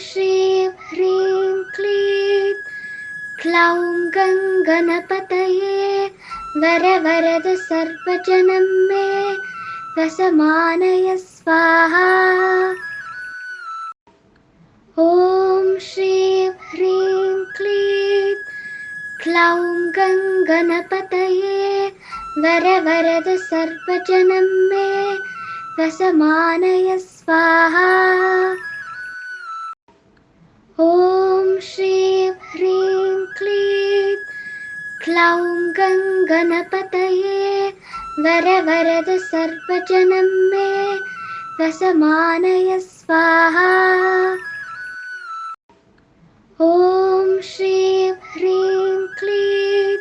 श्रीं ह्रीं क्लीं क्लौं गङ्गणपतये वरवरद सर्वजनं मे वसमानय स्वाहा। ॐ श्रीं ह्रीं क्लीं क्लौं गङ्गणपतये वरवरद सर्वजनं मे वसमानय स्वाहा। ॐ श्रीं ह्रीं क्लीं क्लौं गङ्गणपतये वरवरद सर्वजनं मे वसमानय स्वाहा। ॐ श्रीं ह्रीं क्लीं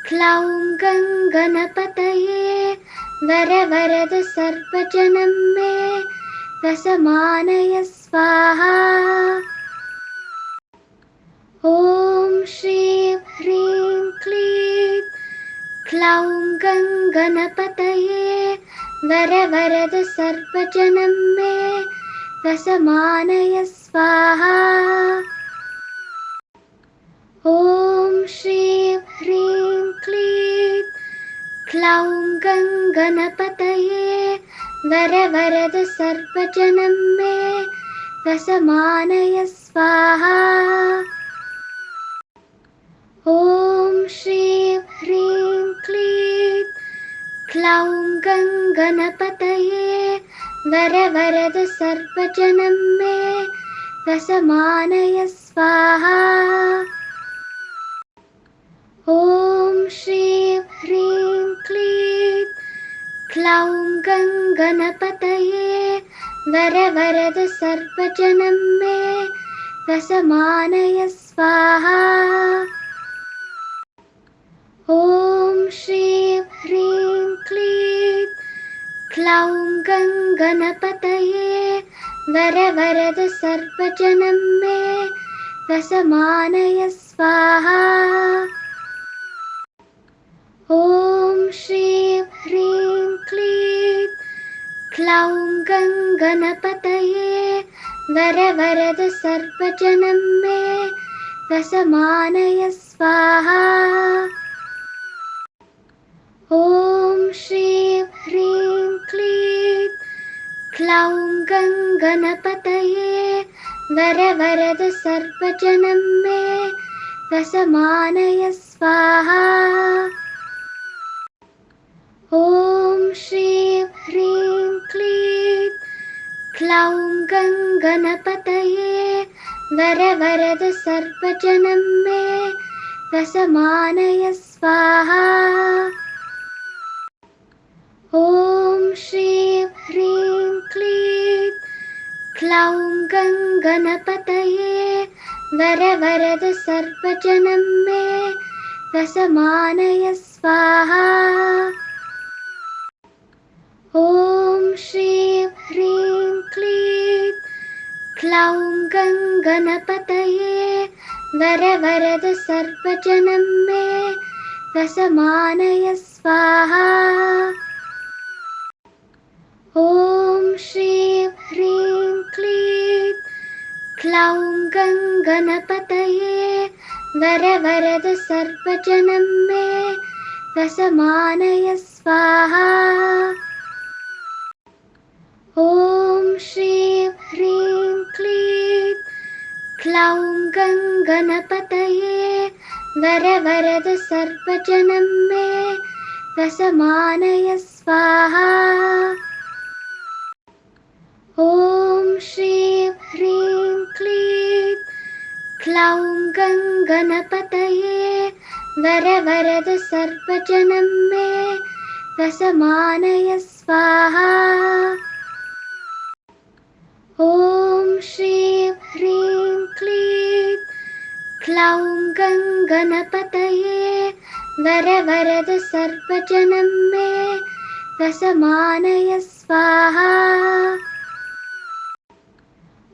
क्लौं गङ्गणपतये वरवरद सर्वजनं मे वसमानय स्वाहा। ॐ श्रीं ह्रीं क्लीं क्लौं गङ्गणपतये वरवरद सर्वजनं मे वसमानय स्वाहा। ॐ श्रीं ह्रीं क्लीं क्लौं गङ्गणपतये वरवरद सर्वजनं मे वसमानय स्वाहा। ॐ श्रीं ह्रीं क्लीं क्लौं गङ्गणपतये वरवरद सर्वजनं मे वसमानय स्वाहा। ॐ श्रीं ह्रीं क्लीं क्लौं गङ्गणपतये वरवरद सर्वजनं मे वसमानय स्वाहा। ॐ श्रीं ह्रीं क्लीं क्लौं गङ्गणपतये वरवरद सर्वजनं मे वसमानय स्वाहा। ॐ श्रीं ह्रीं क्लीं क्लौं गङ्गणपतये वरवरद सर्वजनं मे वसमानय स्वाहा। ॐ श्रीं ह्रीं क्लीं क्लौं गङ्गणपतये वरवरद सर्वजनं मे वसमानय स्वाहा। ॐ श्रीं ह्रीं क्लीं क्लौं गङ्गणपतये वरवरद सर्वजनं मे वसमानय स्वाहा। ॐ श्रीं ह्रीं क्लीं क्लौं गङ्गणपतये वरवरद सर्वजनं मे वसमानय स्वाहा। ॐ श्रीं ह्रीं क्लीं क्लौं गङ्गणपतये वरवरद सर्वजनं मे वसमानय स्वाहा। ॐ श्रीं ह्रीं क्लीं क्लौं गङ्गणपतये वरवरद सर्वजनं मे वसमानय स्वाहा। ॐ श्रीं ह्रीं क्लीं क्लौं गङ्गणपतये वरवरद सर्वजनं मे वसमानय स्वाहा। ॐ श्रीं ह्रीं क्लीं क्लौं गङ्गणपतये वरवरद सर्वजनं मे वसमानय स्वाहा। ॐ श्रीं ह्रीं क्लीं क्लौं गङ्गणपतये वरवरद सर्वजनं मे वसमानय स्वाहा।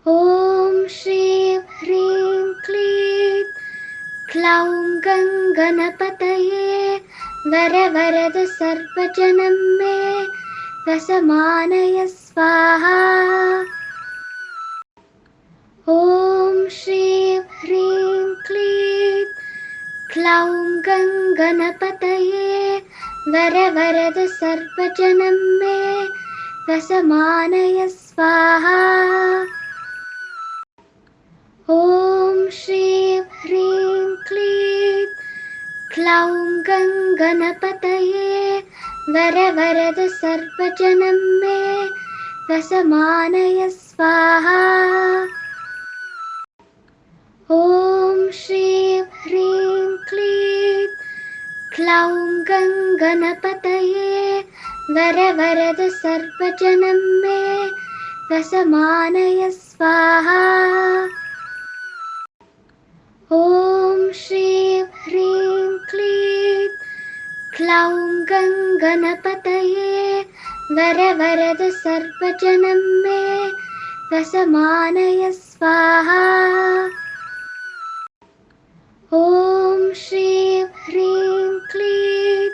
ॐ श्रीं ह्रीं क्लीं क्लौं गङ्गणपतये वरवरद सर्वजनं मे वसमानय स्वाहा। ॐ क्लौं गङ्गणपतये वर वरद सर्वजनं मे रसमानय स्वाहा। ॐ श्रीं ह्रीं क्लीं क्लौं गङ्गणपतये वर वरद सर्वजनं मे रसमानय स्वाहा। ॐ श्रीं ह्रीं क्लीं क्लौं गङ्गणपतये वर वरद सर्वजनं मे रसमानय स्वाहा। ॐ श्रीं ह्रीं क्लीं क्लौं गङ्गणपतये वर वरद सर्वजनं मे रसमानय स्वाहा। ॐ श्रीं ह्रीं क्लीं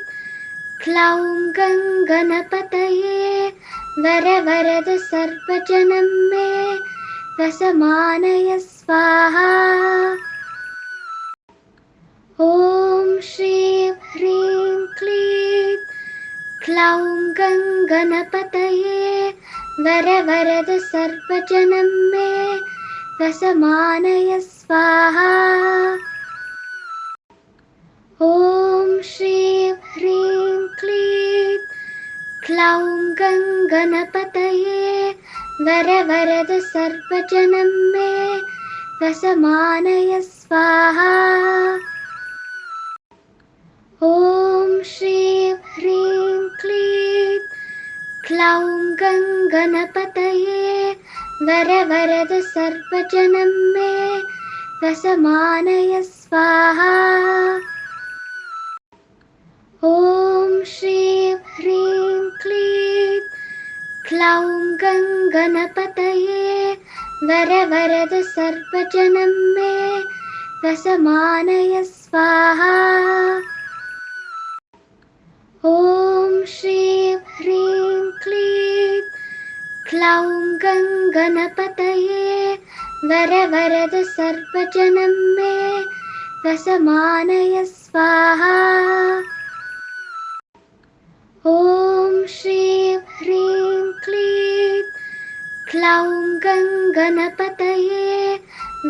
क्लौं गङ्गणपतये वर वरद सर्वजनं मे रसमानय स्वाहा। ॐ श्रीं ह्रीं क्लीं क्लौं गङ्गणपतये वर वरद सर्वजनं मे रसमानय स्वाहा। ॐ श्रीं ह्रीं क्लीं क्लौं गङ्गणपतये वर वरद सर्वजनं मे रसमानय स्वाहा। ॐ श्रीं ह्रीं क्लीं क्लौं गङ्गणपतये वर वरद सर्वजनं मे रसमानय स्वाहा। ॐ श्रीं ह्रीं क्लीं क्लौं गङ्गणपतये वर वरद सर्वजनं मे रसमानय स्वाहा। ॐ श्रीं ह्रीं क्लीं क्लौं गङ्गणपतये वर वरद सर्वजनं मे रसमानय स्वाहा। ॐ श्रीं ह्रीं क्लीं क्लौं गङ्गणपतये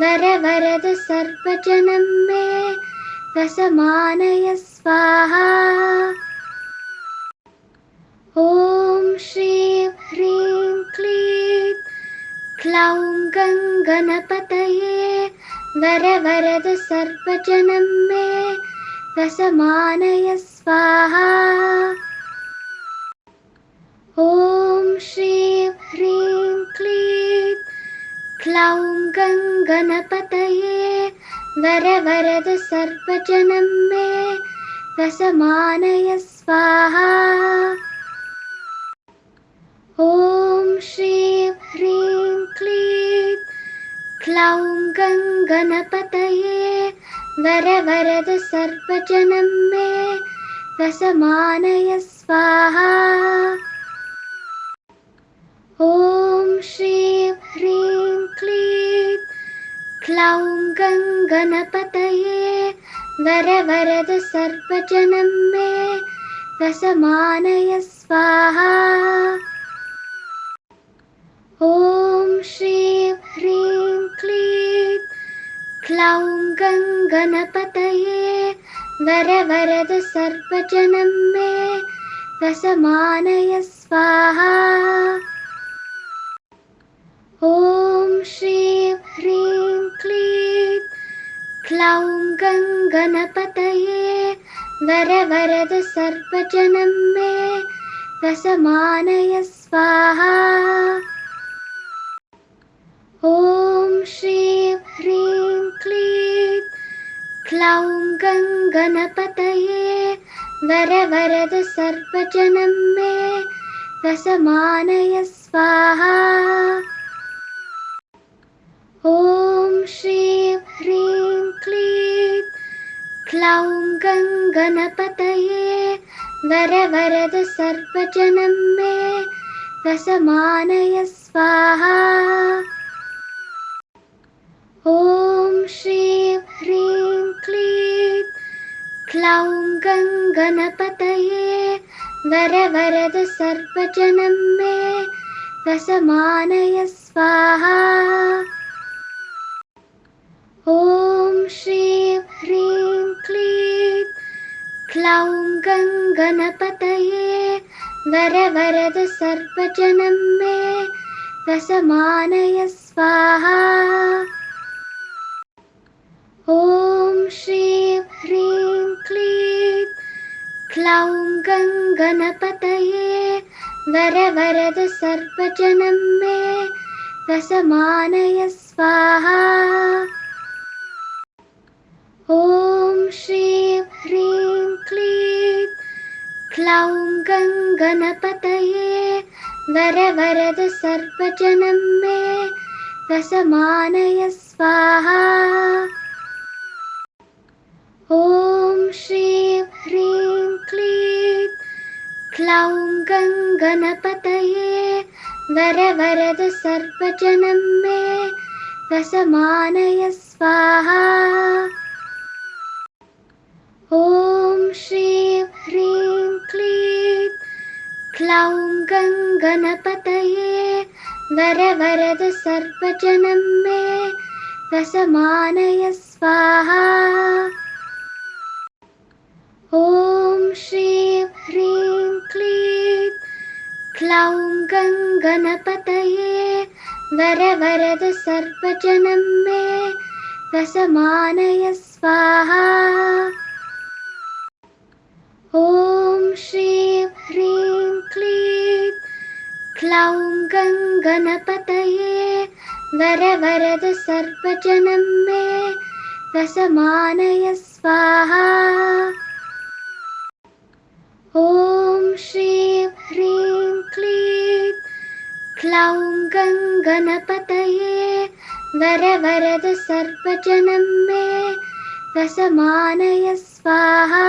वर वरद सर्वजनं मे रसमानय स्वाहा। ॐ श्रीं ह्रीं क्लीं क्लौं गङ्गणपतये वर वरद सर्वजनं मे रसमानय स्वाहा। ॐ श्रीं ह्रीं क्लीं क्लौं गङ्गणपतये वर वरद सर्वजनं मे रसमानय स्वाहा। ॐ श्रीं ह्रीं क्लीं क्लौं गङ्गणपतये वर वरद सर्वजनं मे रसमानय स्वाहा। ॐ श्रीं ह्रीं क्लीं क्लौं गङ्गणपतये वर वरद सर्वजनं मे रसमानय स्वाहा। ॐ श्रीं ह्रीं क्लीं क्लौं गङ्गणपतये वर वरद सर्वजनं मे रसमानय स्वाहा। ॐ श्रीं ह्रीं क्लीं क्लौं गङ्गणपतये वर वरद सर्वजनं मे रसमानय स्वाहा। ॐ श्रीं ह्रीं क्लीं क्लौं गङ्गणपतये वर वरद सर्वजनं मे रसमानय स्वाहा। ॐ श्रीं ह्रीं क्लीं क्लौं गङ्गणपतये वर वरद सर्वजनं मे रसमानय स्वाहा। ॐ श्रीं ह्रीं क्लीं क्लौं गङ्गणपतये वरवरद सर्वजनं मे रसमानय स्वाहा। ॐ श्रीं ह्रीं क्लीं क्लौं गङ्गणपतये वरवरद सर्वजनं मे रसमानय स्वाहा। ॐ श्रीं ह्रीं क्लीं क्लौं गङ्गणपतये वरवरद सर्वजनं मे रसमानय स्वाहा। ॐ श्रीं ह्रीं क्लीं क्लौं गङ्गणपतये वरवरद सर्वजनं मे रसमानय स्वाहा। ॐ श्रीं ह्रीं क्लीं क्लौं गङ्गणपतये वरवरद सर्वजनं मे रसमानय स्वाहा। ॐ श्रीं ह्रीं क्लीं क्लौं गङ्गणपतये वरवरद सर्वजनं मे रसमानय स्वाहा। ॐ श्रीं ह्रीं क्लीं क्लौं गङ्गणपतये वरवरद सर्वजनं मे रसमानय स्वाहा। ॐ श्रीं ह्रीं क्लीं क्लौं गङ्गणपतये वरवरद सर्वजनं मे रसमानय स्वाहा। ॐ श्रीं ह्रीं क्लीं क्लौं गङ्गणपतये वरवरद सर्वजनं मे रसमानय स्वाहा।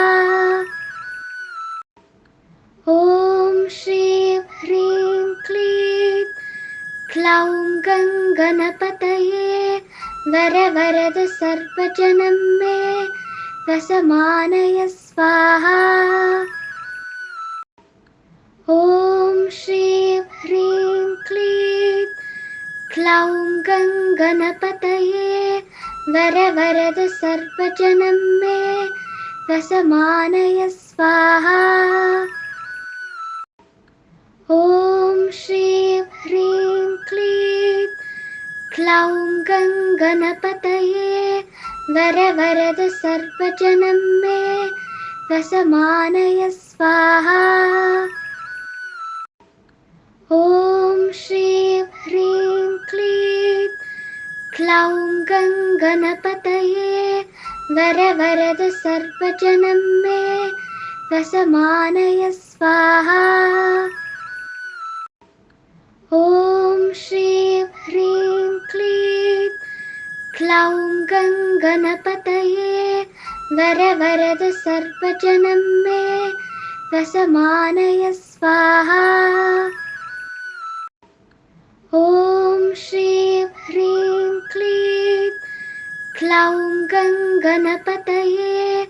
ॐ श्रीं ह्रीं क्लीं क्लौं गङ्गणपतये वरवरद सर्वजनं मे रसमानय स्वाहा। ॐ श्रीं ह्रीं क्लीं क्लौं गङ्गणपतये वरवरद सर्वजनं मे रसमानय स्वाहा। ॐ श्रीं ह्रीं क्लीं क्लौं गङ्गणपतये वरवरद सर्वजनं मे रसमानय स्वाहा। ॐ श्रीं ह्रीं क्लीं क्लौं गङ्गणपतये वरवरद सर्वजनं मे रसमानय स्वाहा। ॐ श्रीं ह्रीं क्लीं क्लौं गङ्गणपतये वरवरद सर्वजनं मे रसमानय स्वाहा। ॐ श्रीं ह्रीं क्लीं क्लौं गङ्गणपतये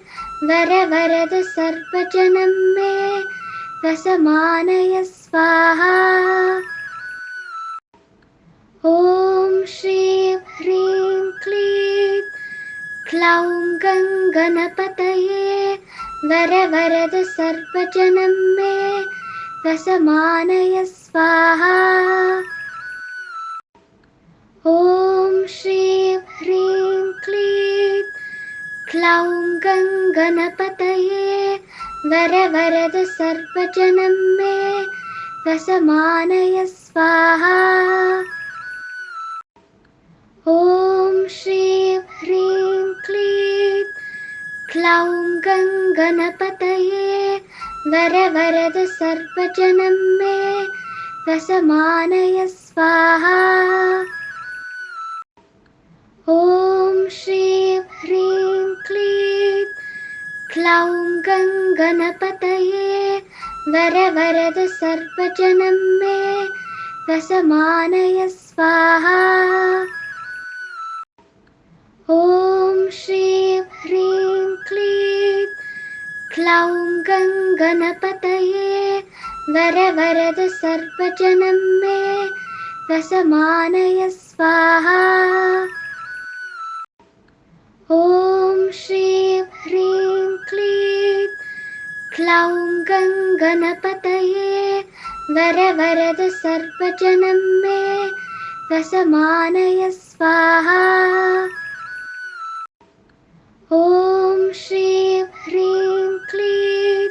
वरवरद सर्वजनं मे रसमानय स्वाहा। ॐ श्रीं ह्रीं क्लीं क्लौं गङ्गणपतये वरवरद सर्वजनं मे रसमानय स्वाहा। ॐ श्रीं ह्रीं क्लीं क्लौं गङ्गणपतये वरवरद सर्वजनं मे रसमानय स्वाहा। ॐ श्रीं ह्रीं क्लीं क्लौं गङ्गणपतये वरवरद सर्वजनं मे रसमानय स्वाहा। ॐ श्रीं ह्रीं क्लीं क्लौं गङ्गणपतये वरवरद सर्वजनं मे रसमानय स्वाहा। ॐ श्रीं ह्रीं क्लीं क्लौं गङ्गणपतये वरवरद सर्वजनं मे वसमानय स्वाहा। ॐ श्रीं ह्रीं क्लीं क्लौं गङ्गणपतये वरवरद सर्वजनं मे वसमानय स्वाहा। ॐ श्रीं ह्रीं क्लीं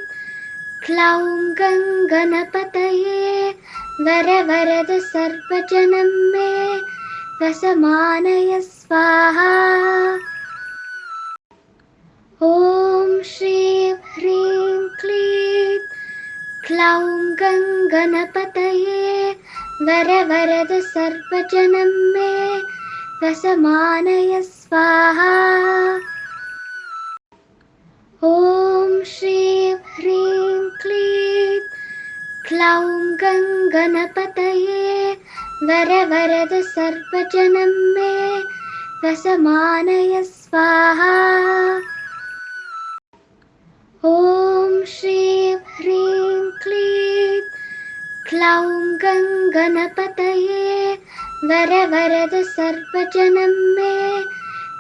क्लौं गङ्गणपतये वरवरद सर्वजनं मे वसमानय स्वाहा। ॐ श्रीं ह्रीं क्लीं क्लौं गङ्गणपतये वरवरद सर्वजनं मे वसमानय स्वाहा। ॐ श्रीं ह्रीं क्लीं क्लौं गङ्गणपतये वरवरद सर्वजनं मे वसमानय स्वाहा। ॐ श्रीं ह्रीं क्लीं क्लौं गङ्गणपतये वरवरद सर्वजनं मे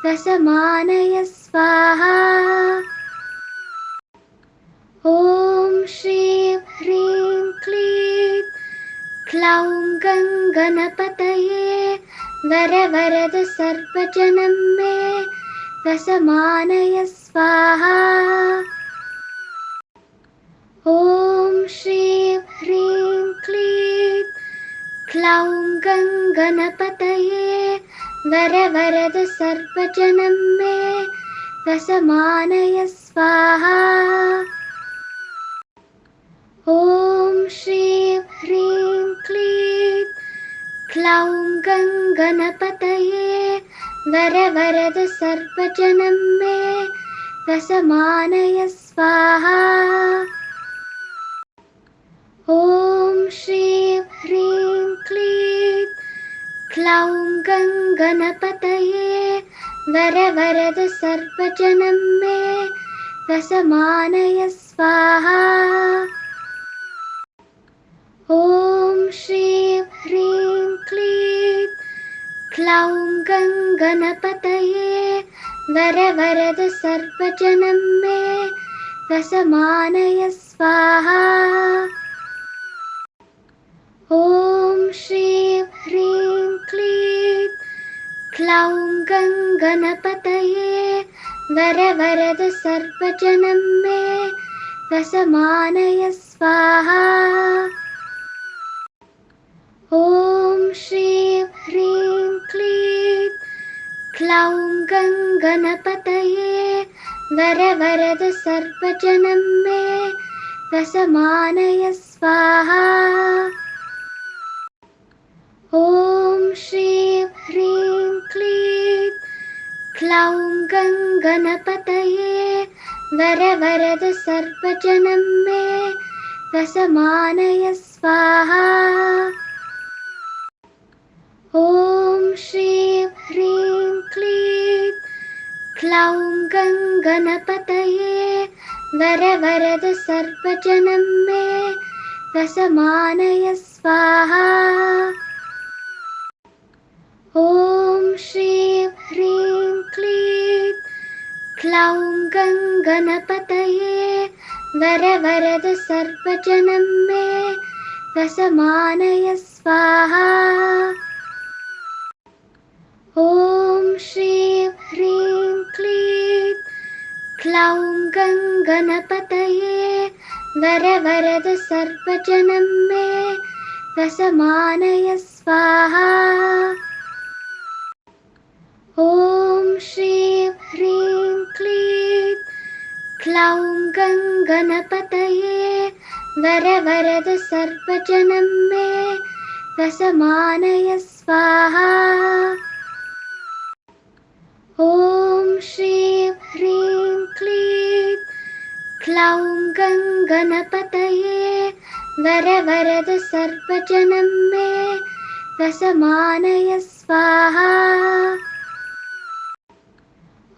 वसमानय स्वाहा। ॐ श्रीं ह्रीं क्लीं क्लौं गङ्गणपतये वरवरद सर्वजनं मे वसमानय स्वाहा। ॐ श्रीं ह्रीं क्लीं क्लौं गङ्गणपतये वरवरद सर्वजनं मे वसमानय स्वाहा। ॐ श्रीं ह्रीं क्लीं क्लौं गङ्गणपतये वरवरद सर्वजनं मे वसमानय स्वाहा। ॐ श्रीं ह्रीं क्लीं क्लौं गङ्गणपतये वरवरद सर्वजनं मे वसमानय स्वाहा। ॐ श्रीं ह्रीं क्लीं क्लौं गङ्गणपतये वरवरद सर्वजनं मे वसमानय स्वाहा। ॐ श्रीं ह्रीं क्लीं क्लौं गङ्गणपतये वरवरद सर्वजनं मे वसमानय स्वाहा। ॐ श्रीं ह्रीं क्लीं क्लौं गङ्गणपतये वरवरद सर्वजनं मे वसमानय स्वाहा। ॐ श्रीं ह्रीं क्लीं क्लौं गङ्गणपतये वरवरद सर्वजनं मे वसमानय स्वाहा। ॐ श्रीं ह्रीं क्लीं क्लौं गङ्गणपतये वरवरद सर्वजनं मे वसमानय स्वाहा। ॐ श्रीं ह्रीं क्लीं क्लौं गङ्गणपतये वरवरद सर्वजनं मे वसमानय स्वाहा। ॐ श्रीं ह्रीं क्लीं क्लौं गङ्गणपतये वरवरद सर्वजनं मे वसमानय स्वाहा। ॐ श्रीं ह्रीं क्लीं क्लौं गङ्गणपतये वरवरद सर्वजनं मे वसमानय स्वाहा। ॐ श्रीं ह्रीं क्लीं क्लौं गङ्गणपतये वरवरद सर्वजनं मे वसमानय स्वाहा।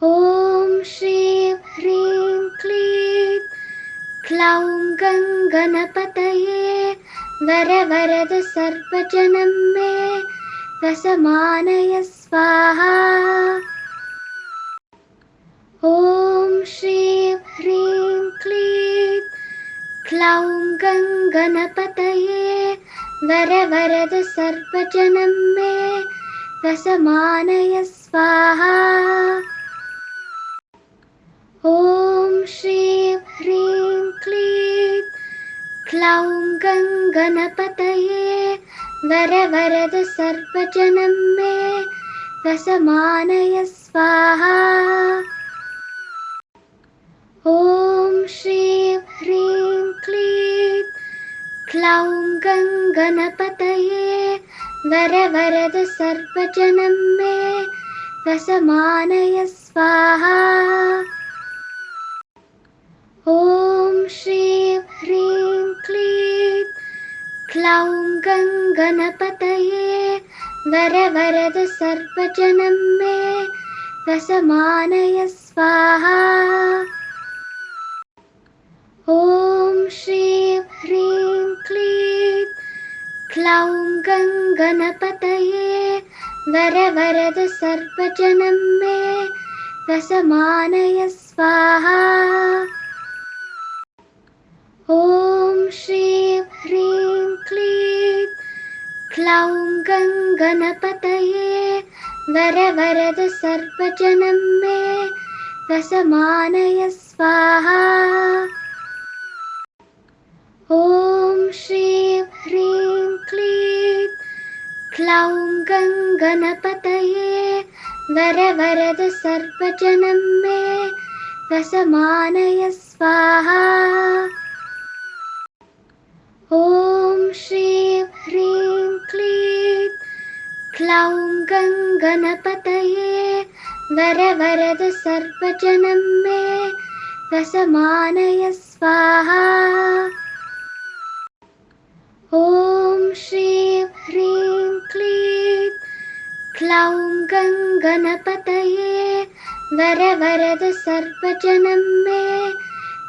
ॐ श्रीं ह्रीं क्लीं क्लौं गङ्गणपतये वर वरद सर्वजनं मे रसमानय स्वाहा। ॐ श्रीं ह्रीं क्लीं क्लौं गङ्गणपतये वर वरद सर्वजनं मे रसमानय स्वाहा। ॐ श्रीं ह्रीं क्लीं क्लौं गङ्गणपतये वर वरद सर्वजनं मे रसमानय स्वाहा। ॐ श्रीं ह्रीं क्लीं क्लौं गङ्गणपतये वर वरद सर्वजनं मे रसमानय स्वाहा। ॐ श्रीं ह्रीं क्लीं क्लौं गङ्गणपतये वर वरद सर्वजनं मे रसमानय स्वाहा। ॐ श्रीं ह्रीं क्लीं क्लौं गङ्गणपतये वर वरद सर्वजनं मे रसमानय स्वाहा। ॐ श्रीं ह्रीं क्लीं क्लौं गङ्गणपतये वर वरद सर्वजनं मे रसमानय स्वाहा। ॐ श्रीं ह्रीं क्लीं क्लौं गङ्गणपतये वर वरद सर्वजनं मे रसमानय स्वाहा। ॐ श्रीं ह्रीं क्लीं क्लौं गङ्गणपतये वर वरद सर्वजनं मे रसमानय स्वाहा। ॐ श्रीं ह्रीं क्लीं क्लौं गङ्गणपतये वर वरद सर्वजनं मे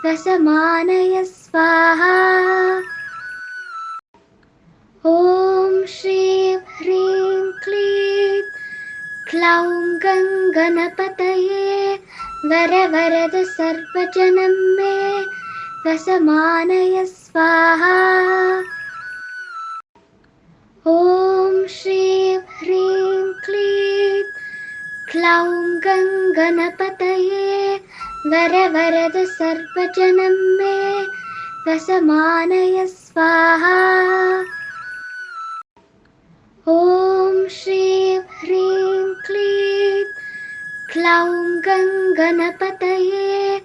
रसमानय स्वाहा। ॐ श्रीं ह्रीं क्लीं क्लौं गङ्गणपतये वर वरद सर्वजनं मे रसमानय स्वाहा। ॐ श्रीं ह्रीं क्लीं क्लौं गङ्गणपतये वर वरद सर्वजनं मे रसमानय स्वाहा। ॐ श्रीं ह्रीं क्लीं क्लौं गङ्गणपतये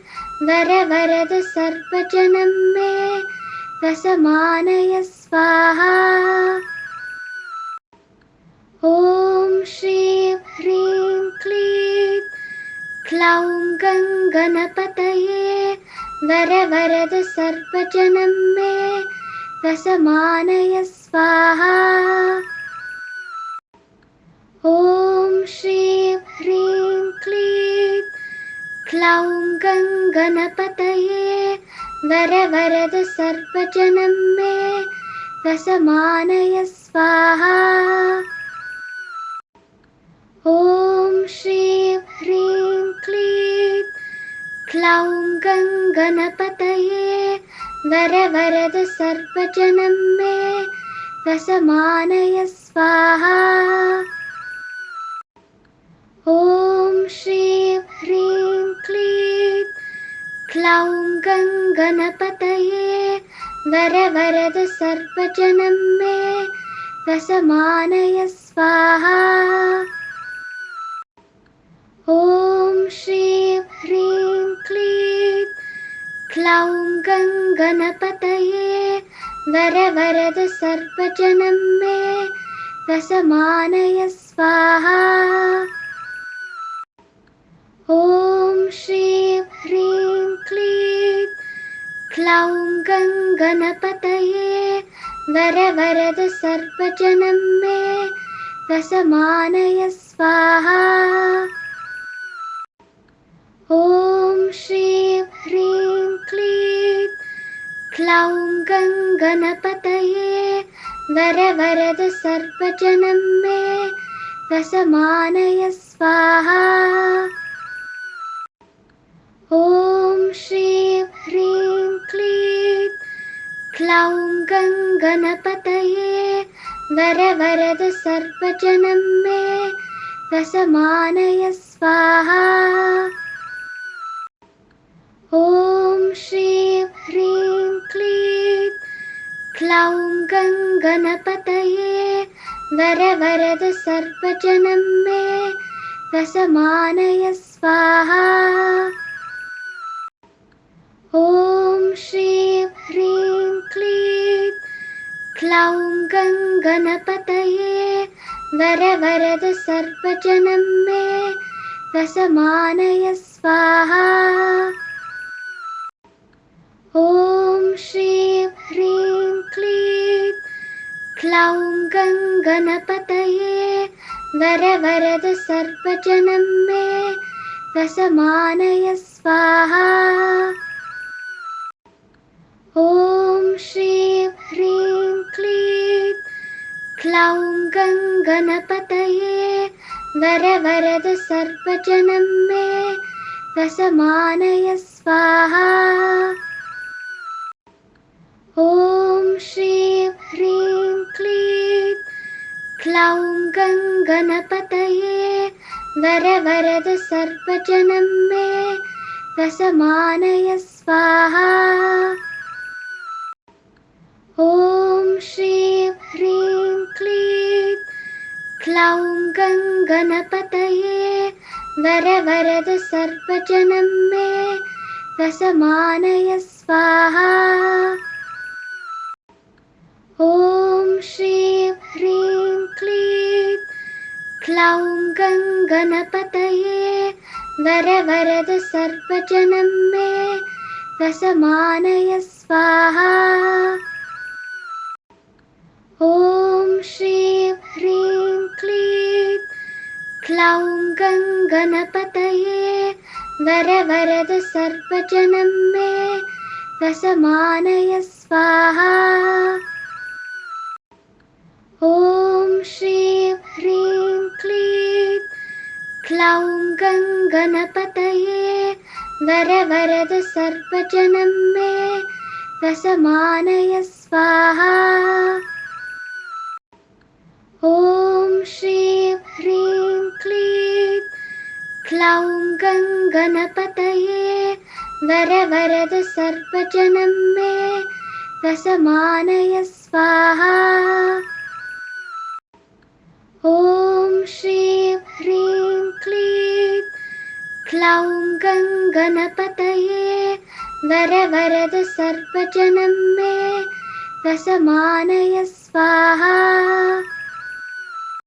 वर वरद सर्वजनं मे रसमानय स्वाहा। ॐ श्रीं ह्रीं क्लीं क्लौं गङ्गणपतये वर वरद सर्वजनं मे रसमानय स्वाहा। ॐ श्रीं ह्रीं क्लीं क्लौं गङ्गणपतये वर वरद सर्वजनं मे रसमानय स्वाहा। ॐ श्रीं ह्रीं क्लीं क्लौं गङ्गणपतये वर वरद सर्वजनं मे रसमानय स्वाहा। ॐ श्रीं ह्रीं क्लीं क्लौं गङ्गणपतये वर वरद सर्वजनं मे रसमानय स्वाहा। ॐ श्रीं ह्रीं क्लीं क्लौं गङ्गणपतये वर वरद सर्वजनं मे रसमानय स्वाहा। ॐ श्रीं ह्रीं क्लीं क्लौं गङ्गणपतये वर वरद सर्वजनं मे रसमानय स्वाहा। ॐ श्रीं ह्रीं क्लीं गणपतये वर वरद सर्वजनं मे रसमानय स्वाहा। ॐ श्रीं ह्रीं क्लीं क्लौं गं गणपतये वर वरद सर्वजनं मे रसमानय स्वाहा। ॐ श्रीं ह्रीं क्लीं क्लौं गं गणपतये वर वरद सर्वजनं मे रसमानय स्वाहा। ॐ श्रीं ह्रीं क्लीं क्लौं गं गणपतये वर वरद सर्वजनं मे रसमानय स्वाहा। ॐ श्रीं ह्रीं क्लीं क्लौं गं गणपतये वर वरद सर्वजनं मे रसमानय स्वाहा। ॐ श्रीं ह्रीं क्लीं क्लौं गं गणपतये वर वरद सर्वजनं मे रसमानय स्वाहा। ॐ श्रीं ह्रीं क्लीं क्लौं गं गणपतये वर वरद सर्वजनं मे रसमानय स्वाहा। ॐ श्रीं ह्रीं क्लीं क्लौं गं गणपतये वर वरद सर्वजनं मे रसमानय स्वाहा। ॐ श्रीं ह्रीं क्लीं क्लौं गं गणपतये वर वरद सर्वजनं मे रसमानय स्वाहा। ॐ श्रीं ह्रीं क्लीं क्लौं गं गणपतये वर वरद सर्वजनं मे रसमानय स्वाहा। ॐ श्रीं ह्रीं क्लीं क्लौं गं गणपतये वर वरद सर्वजनं मे रसमानय स्वाहा। ॐ श्रीं ह्रीं क्लीं क्लौं गं गणपतये वर वरद सर्वजनं मे रसमानय स्वाहा। ॐ श्रीं ह्रीं क्लीं क्लौं गं गणपतये वर वरद सर्वजनं मे रसमानय स्वाहा।